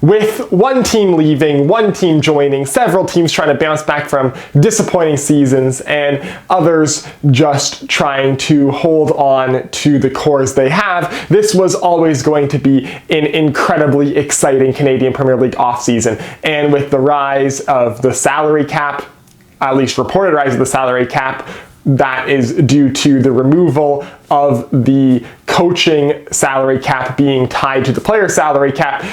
With one team leaving, one team joining, several teams trying to bounce back from disappointing seasons, and others just trying to hold on to the cores they have, this was always going to be an incredibly exciting Canadian Premier League offseason. And with the rise of the salary cap, at least reported rise of the salary cap, that is due to the removal of the coaching salary cap being tied to the player salary cap,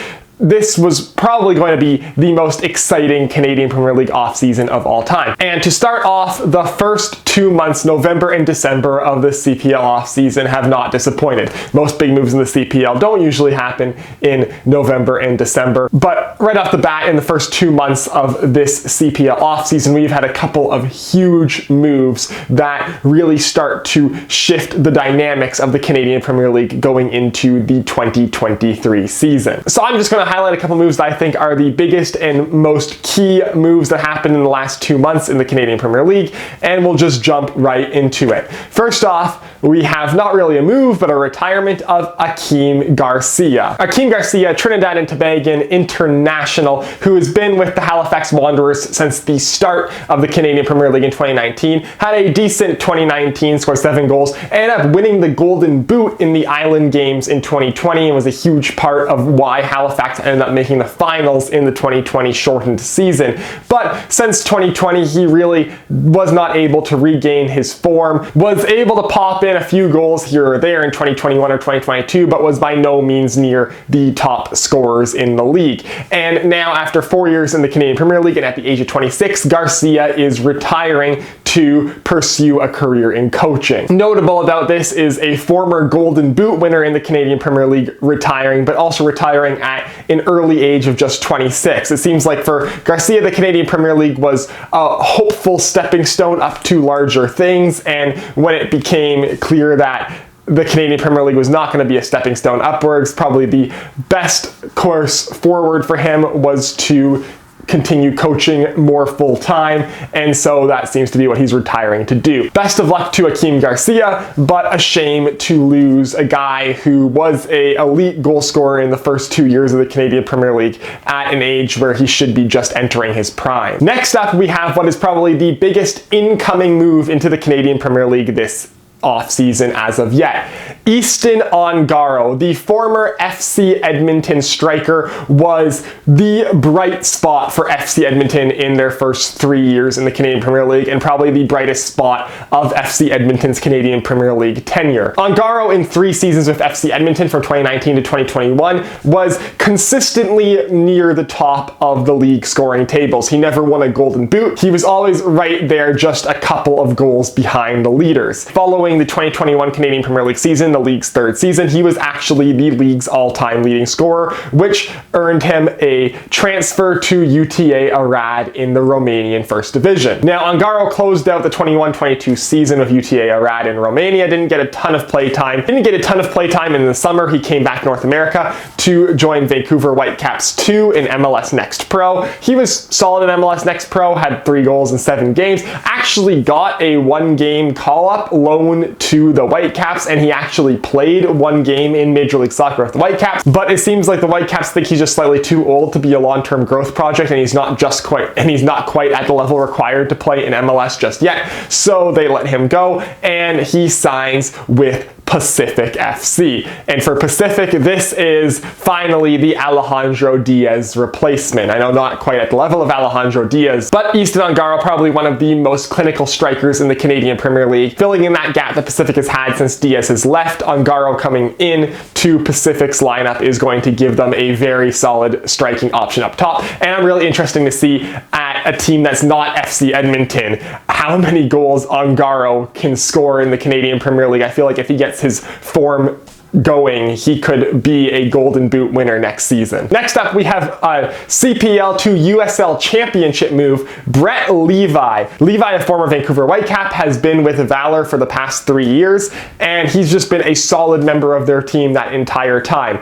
this was probably going to be the most exciting Canadian Premier League offseason of all time. And to start off, the first 2 months, November and December of the CPL offseason, have not disappointed. Most big moves in the CPL don't usually happen in November and December, but right off the bat, in the first 2 months of this CPL offseason, we've had a couple of huge moves that really start to shift the dynamics of the Canadian Premier League going into the 2023 season. So I'm just going to highlight a couple moves that I think are the biggest and most key moves that happened in the last 2 months in the Canadian Premier League, and we'll just jump right into it. First off, we have not really a move, but a retirement of Akeem Garcia. Akeem Garcia, Trinidad and Tobago international, who has been with the Halifax Wanderers since the start of the Canadian Premier League in 2019, had a decent 2019, scored 7 goals, ended up winning the Golden Boot in the Island Games in 2020, and was a huge part of why Halifax ended up making the finals in the 2020 shortened season. But since 2020, he really was not able to regain his form, was able to pop in a few goals here or there in 2021 or 2022, but was by no means near the top scorers in the league. And now, after 4 years in the Canadian Premier League and at the age of 26, Garcia is retiring to pursue a career in coaching. Notable about this is a former Golden Boot winner in the Canadian Premier League retiring, but also retiring at an early age of just 26. It seems like for Garcia, the Canadian Premier League was a hopeful stepping stone up to larger things, and when it became clear that the Canadian Premier League was not going to be a stepping stone upwards, probably the best course forward for him was to continue coaching more full-time, and so that seems to be what he's retiring to do. Best of luck to Akeem Garcia, but a shame to lose a guy who was an elite goal scorer in the first 2 years of the Canadian Premier League at an age where he should be just entering his prime. Next up, we have what is probably the biggest incoming move into the Canadian Premier League this off-season as of yet. Easton Ongaro, the former FC Edmonton striker, was the bright spot for FC Edmonton in their first 3 years in the Canadian Premier League, and probably the brightest spot of FC Edmonton's Canadian Premier League tenure. Ongaro, in 3 seasons with FC Edmonton from 2019 to 2021, was consistently near the top of the league scoring tables. He never won a Golden Boot. He was always right there, just a couple of goals behind the leaders. Following the 2021 Canadian Premier League season, the league's 3rd season, he was actually the league's all-time leading scorer, which earned him a transfer to UTA Arad in the Romanian First Division. Now, Ongaro closed out the 21-22 season of UTA Arad in Romania, didn't get a ton of play time. In the summer. He came back North America to join Vancouver Whitecaps 2 in MLS Next Pro. He was solid in MLS Next Pro, had 3 goals in 7 games, actually got a 1-game call-up loan to the Whitecaps, and he actually played 1 game in Major League Soccer with the Whitecaps, but it seems like the Whitecaps think he's just slightly too old to be a long-term growth project, and he's not quite at the level required to play in MLS just yet, so they let him go, and he signs with Pacific FC. And for Pacific, this is finally the Alejandro Diaz replacement. I know not quite at the level of Alejandro Diaz, but Easton Ongaro, probably one of the most clinical strikers in the Canadian Premier League, filling in that gap that Pacific has had since Diaz has left. Ongaro coming in to Pacific's lineup is going to give them a very solid striking option up top, and I'm really interested to see at a team that's not FC Edmonton how many goals Ongaro can score in the Canadian Premier League. I feel like if he gets his form going, he could be a Golden Boot winner next season. Next up, we have a CPL to USL Championship move, Brett Levi. Levi, a former Vancouver Whitecap, has been with Valor for the past 3 years, and he's just been a solid member of their team that entire time.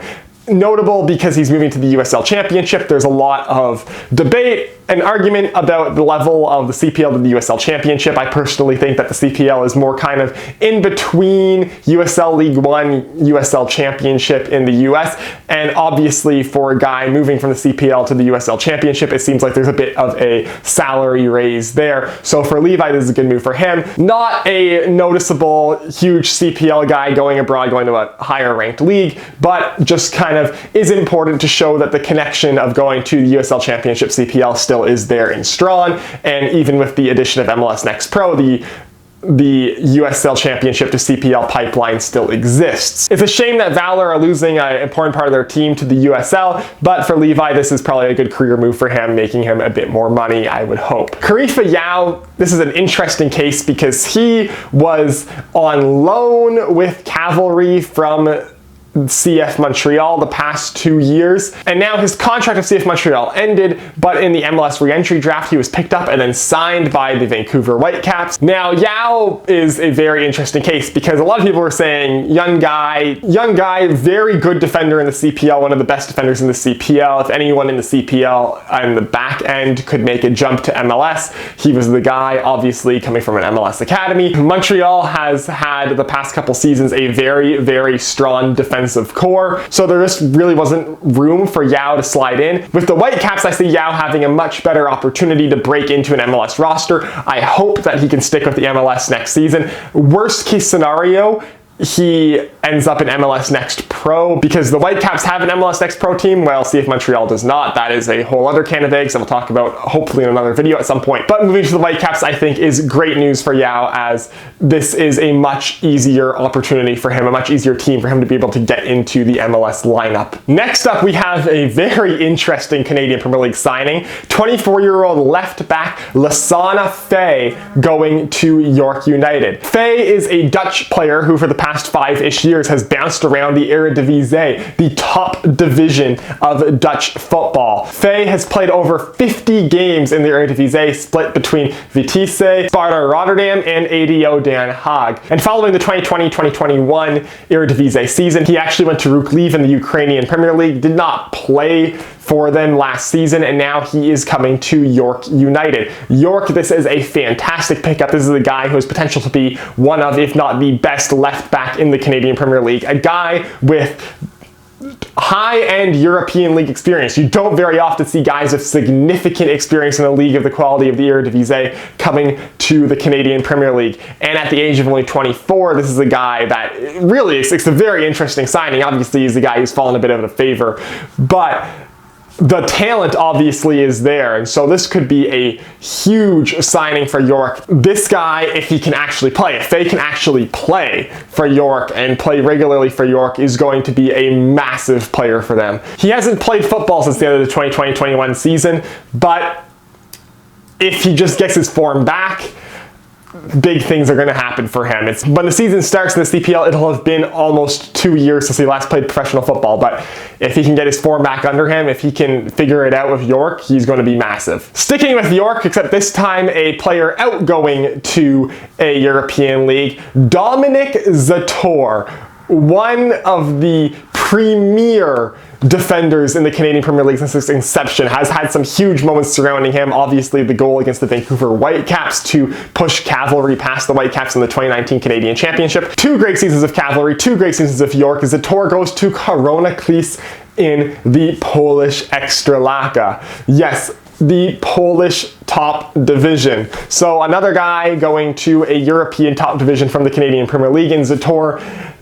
Notable because he's moving to the USL Championship. There's a lot of debate an argument about the level of the CPL to the USL Championship. I personally think that the CPL is more kind of in between USL League One, USL Championship in the US, and obviously for a guy moving from the CPL to the USL Championship, it seems like there's a bit of a salary raise there. So for Levi, this is a good move for him. Not a noticeable, huge CPL guy going abroad, going to a higher ranked league, but just kind of is important to show that the connection of going to the USL Championship CPL still is there and strong. And even with the addition of MLS Next Pro, the USL Championship to CPL pipeline still exists. It's a shame that Valor are losing an important part of their team to the USL, but for Levi, this is probably a good career move for him, making him a bit more money, I would hope. Karifa Yao, this is an interesting case because he was on loan with Cavalry from CF Montreal the past 2 years, and now his contract with CF Montreal ended, but in the MLS re-entry draft he was picked up and then signed by the Vancouver Whitecaps. Now Yao is a very interesting case because a lot of people were saying young guy, very good defender in the CPL, one of the best defenders in the CPL. If anyone in the CPL on the back end could make a jump to MLS, he was the guy, obviously coming from an MLS academy. Montreal has had the past couple seasons a very, very strong defensive core, so there just really wasn't room for Yao to slide in. With the Whitecaps, I see Yao having a much better opportunity to break into an MLS roster. I hope that he can stick with the MLS next season. Worst case scenario, he ends up in MLS Next Pro because the Whitecaps have an MLS Next Pro team, while CF Montreal does not. That is a whole other can of eggs that we'll talk about hopefully in another video at some point. But moving to the Whitecaps, I think is great news for Yao, as this is a much easier opportunity for him, a much easier team for him to be able to get into the MLS lineup. Next up, we have a very interesting Canadian Premier League signing. 24-year-old left back Lassana Faye going to York United. Faye is a Dutch player who for the past 5-ish years has bounced around the Eredivisie, the top division of Dutch football. Faye has played over 50 games in the Eredivisie, split between Vitesse, Sparta Rotterdam, and ADO Den Haag. And following the 2020-2021 Eredivisie season, he actually went to Rook Leave in the Ukrainian Premier League, did not play for them last season, and now he is coming to York United. York, this is a fantastic pickup. This is a guy who has potential to be one of, if not the best left back in the Canadian Premier League. A guy with high-end European League experience. You don't very often see guys with significant experience in a league of the quality of the Eredivisie coming to the Canadian Premier League. And at the age of only 24, this is a guy that really, it's a very interesting signing. Obviously, he's a guy who's fallen a bit out of favor, but the talent obviously is there, and so this could be a huge signing for York. This guy, if he can actually play, if they can actually play for York and play regularly for York, is going to be a massive player for them. He hasn't played football since the end of the 2020-21 season, but if he just gets his form back, big things are going to happen for him. When the season starts in the CPL, it'll have been almost 2 years since he last played professional football, but if he can get his form back under him, if he can figure it out with York, he's going to be massive. Sticking with York, except this time a player outgoing to a European league, Dominic Dwyer, one of the premier defenders in the Canadian Premier League since its inception, has had some huge moments surrounding him. Obviously, the goal against the Vancouver Whitecaps to push Cavalry past the Whitecaps in the 2019 Canadian Championship. 2 great seasons of Cavalry, 2 great seasons of York, as Dwyer goes to Korona Klis in the Polish Ekstraklasa. Yes, the Polish top division. So another guy going to a European top division from the Canadian Premier League, and Dwyer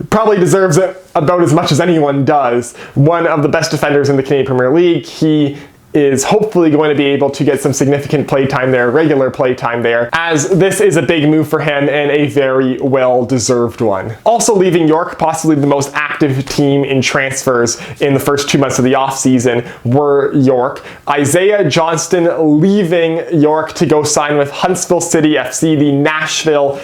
probably deserves it about as much as anyone does. One of the best defenders in the Canadian Premier League. He is hopefully going to be able to get some significant play time there, regular play time there, as this is a big move for him and a very well-deserved one. Also leaving York, possibly the most active team in transfers in the first 2 months of the offseason were York. Isaiah Johnston leaving York to go sign with Huntsville City FC, the Nashville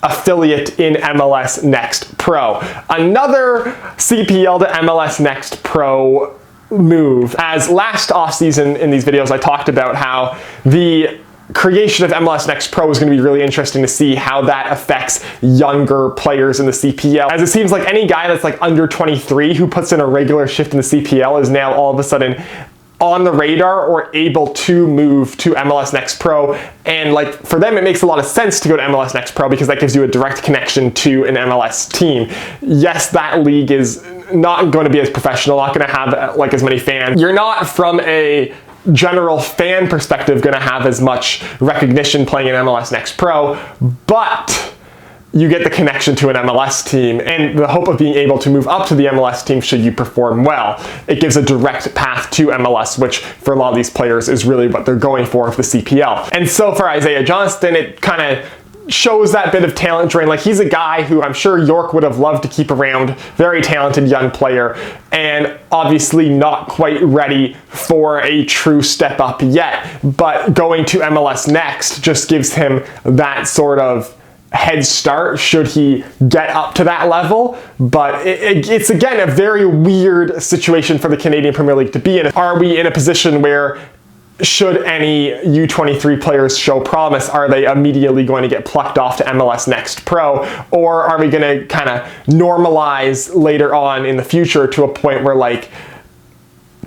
affiliate in MLS Next Pro. Another CPL to MLS Next Pro move. As last offseason in these videos, I talked about how the creation of MLS Next Pro is going to be really interesting to see how that affects younger players in the CPL, as it seems like any guy that's like under 23 who puts in a regular shift in the CPL is now all of a sudden on the radar or able to move to MLS Next Pro. And like for them, it makes a lot of sense to go to MLS Next Pro because that gives you a direct connection to an MLS team. Yes, that league is not going to be as professional, not going to have like as many fans. You're not, from a general fan perspective, going to have as much recognition playing in MLS Next Pro, but you get the connection to an MLS team and the hope of being able to move up to the MLS team should you perform well. It gives a direct path to MLS, which for a lot of these players is really what they're going for the CPL. And so for Isaiah Johnston, it kind of shows that bit of talent drain. Like, he's a guy who I'm sure York would have loved to keep around, very talented young player, and obviously not quite ready for a true step up yet. But going to MLS Next just gives him that sort of head start should he get up to that level. But it's again a very weird situation for the Canadian Premier League to be in. Are we in a position where, should any U23 players show promise, are they immediately going to get plucked off to MLS Next Pro? Or are we going to kind of normalize later on in the future to a point where like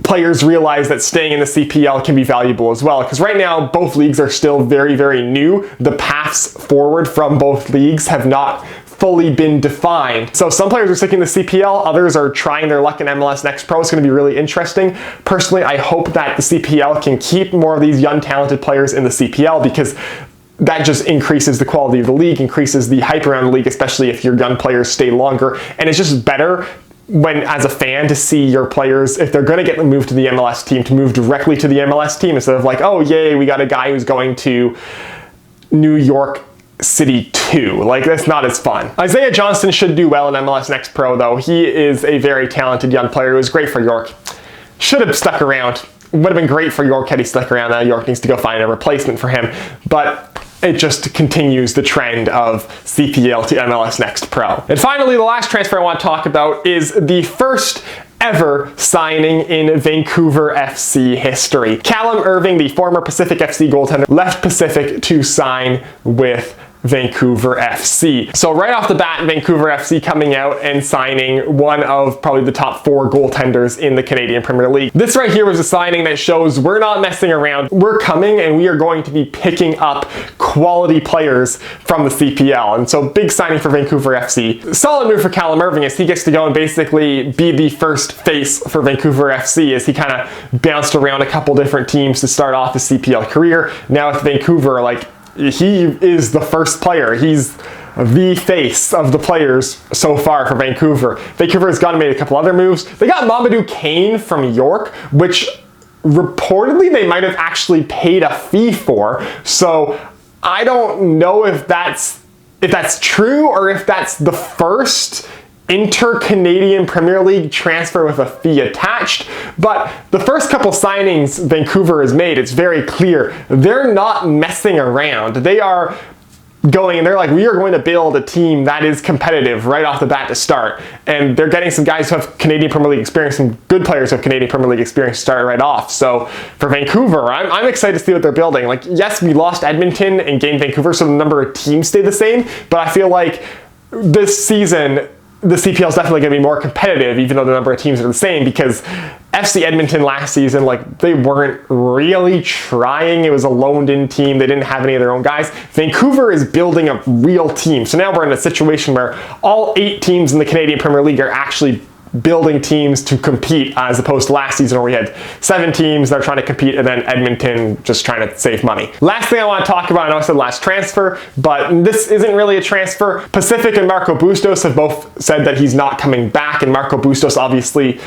players realize that staying in the CPL can be valuable as well? Because right now both leagues are still very, very new. The paths forward from both leagues have not fully been defined. So some players are sticking to CPL, others are trying their luck in MLS Next Pro. It's going to be really interesting. Personally, I hope that the CPL can keep more of these young talented players in the CPL, because that just increases the quality of the league, increases the hype around the league, especially if your young players stay longer. And it's just better when, as a fan, to see your players, if they're going to get moved to the MLS team, to move directly to the MLS team instead of like, oh yay, we got a guy who's going to New York City 2. Like, that's not as fun. Isaiah Johnston should do well in MLS Next Pro though. He is a very talented young player who was great for York. Should have stuck around. Would have been great for York had he stuck around. Now York needs to go find a replacement for him. But it just continues the trend of CPL to MLS Next Pro. And finally, the last transfer I want to talk about is the first ever signing in Vancouver FC history. Callum Irving, the former Pacific FC goaltender, left Pacific to sign with Vancouver FC. So right off the bat, Vancouver FC coming out and signing one of probably the top 4 goaltenders in the Canadian Premier League. This right here was a signing that shows we're not messing around. We're coming and we are going to be picking up quality players from the CPL. And so big signing for Vancouver FC. Solid move for Callum Irving as he gets to go and basically be the first face for Vancouver FC, as he kind of bounced around a couple different teams to start off his CPL career. Now with Vancouver, like, he is the first player. He's the face of the players so far for Vancouver. Vancouver has gone and made a couple other moves. They got Mamadou Kane from York, which reportedly they might have actually paid a fee for. So I don't know if that's true or if that's the first inter-Canadian Premier League transfer with a fee attached. But the first couple signings Vancouver has made, it's very clear they're not messing around. They are going and they're like, we are going to build a team that is competitive right off the bat to start. And they're getting some guys who have Canadian Premier League experience, some good players who have Canadian Premier League experience to start right off. So for Vancouver, I'm excited to see what they're building. Like, yes, we lost Edmonton and gained Vancouver, so the number of teams stayed the same, but I feel like this season the CPL is definitely going to be more competitive, even though the number of teams are the same, because FC Edmonton last season, like, they weren't really trying. It was a loaned-in team. They didn't have any of their own guys. Vancouver is building a real team. So now we're in a situation where all 8 teams in the Canadian Premier League are actually building teams to compete, as opposed to last season where we had 7 teams that are trying to compete and then Edmonton just trying to save money. Last thing I want to talk about, I know I said last transfer, but this isn't really a transfer. Pacific and Marco Bustos have both said that he's not coming back, and Marco Bustos, obviously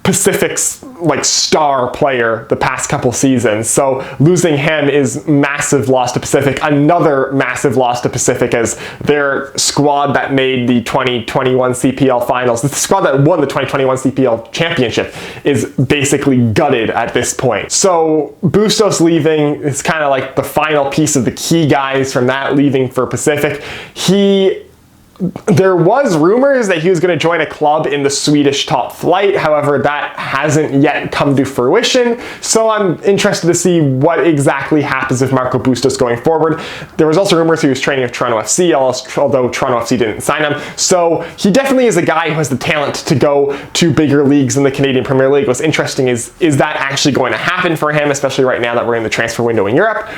Pacific's like star player the past couple seasons. So losing him is massive loss to Pacific. Another massive loss to Pacific, as their squad that made the 2021 CPL finals, the squad that won the 2021 CPL championship, is basically gutted at this point. So Bustos leaving is kind of like the final piece of the key guys from that leaving for Pacific. He There was rumors that he was going to join a club in the Swedish top flight. However, that hasn't yet come to fruition. So I'm interested to see what exactly happens with Marco Bustos going forward. There was also rumors he was training with Toronto FC, although Toronto FC didn't sign him. So he definitely is a guy who has the talent to go to bigger leagues in the Canadian Premier League. What's interesting is that actually going to happen for him, especially right now that we're in the transfer window in Europe?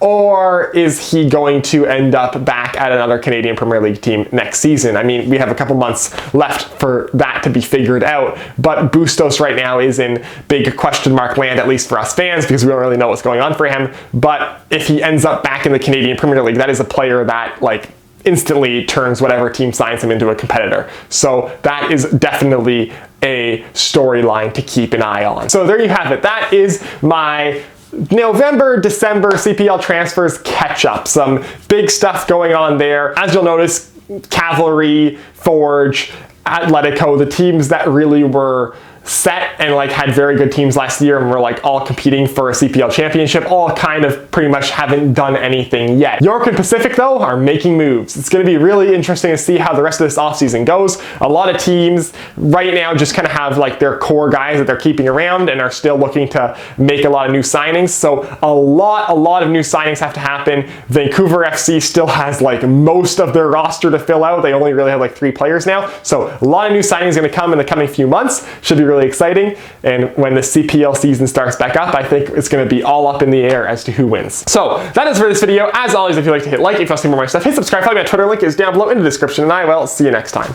Or is he going to end up back at another Canadian Premier League team next season? I mean, we have a couple months left for that to be figured out, but Bustos right now is in big question mark land, at least for us fans, because we don't really know what's going on for him. But if he ends up back in the Canadian Premier League, that is a player that, like, instantly turns whatever team signs him into a competitor. So that is definitely a storyline to keep an eye on. So there you have it. That is my November, December CPL transfers catch up. Some big stuff going on there. As you'll notice, Cavalry, Forge, Atletico, the teams that really were set and like had very good teams last year and were like all competing for a CPL championship, all kind of pretty much haven't done anything yet. York and Pacific though are making moves. It's going to be really interesting to see how the rest of this offseason goes. A lot of teams right now just kind of have like their core guys that they're keeping around and are still looking to make a lot of new signings. So a lot of new signings have to happen. Vancouver FC still has like most of their roster to fill out. They only really have like 3 players now. So a lot of new signings going to come in the coming few months. Should be really exciting, and when the CPL season starts back up, I think it's going to be all up in the air as to who wins. So that is for this video. As always, if you'd like to hit like, if you want to see more of my stuff, hit subscribe, follow me on Twitter, link is down below in the description, and I will see you next time.